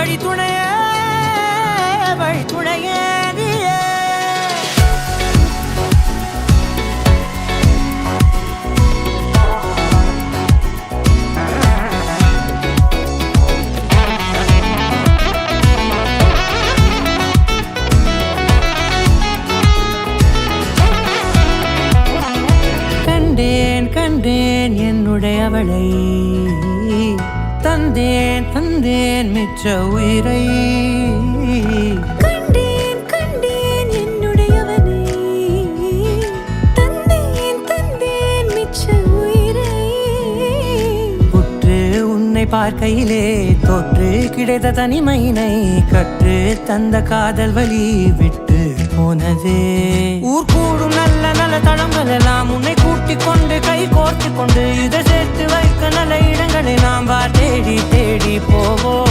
வழி துணைய வழி துணைய கண்டேன் என்னுடைய அவளை தந்தேன் தந்தேன் மிச்ச உயிரை கண்டேன் என்னுடையவனை தந்தேன் தந்தேன் மிச்ச உயிரை உற்று உன்னை பார்க்கையிலே தோற்று கிடைத்த தனிமையினை கற்று தந்த காதல் வழி விட்டு போனதே ஊர் கூடும் நல்ல நல்ல தளங்கள் எல்லாம் உன்னை கூட்டிக் கொண்டு கை கோர்த்து கொண்டு இதை சேர்த்து வைக்க நல்ல இடங்களை நாம் தேடி தேடி போவோம்.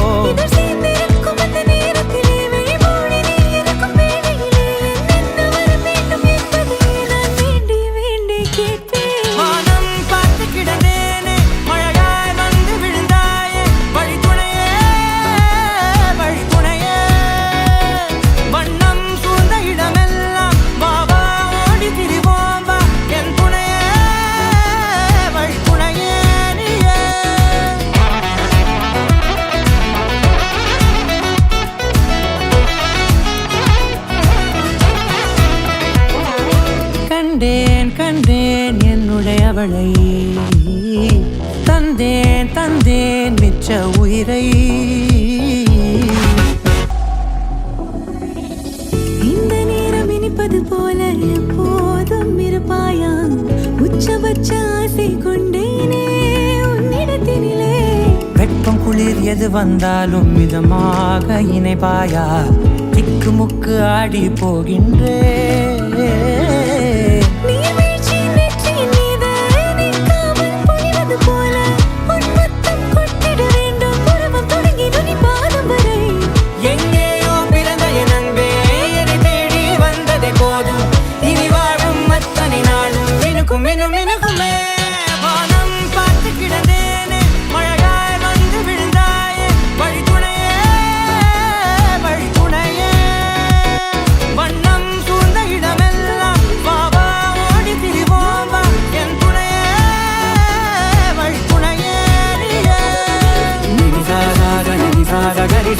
கண்டேன் என்னுடைய அவளை தந்தேன் தந்தேன் மிச்ச உயிரை இந்த நேரம் இனிப்பது போல எப்போதும் இருப்பாயா உச்சபட்ச ஆசை கொண்டேனே உன்னிடத்தினிலே வெப்பம் குளிர் எது வந்தாலும் மிதமாக இணைப்பாயா திக்கு முக்கு ஆடி போகின்றே Gari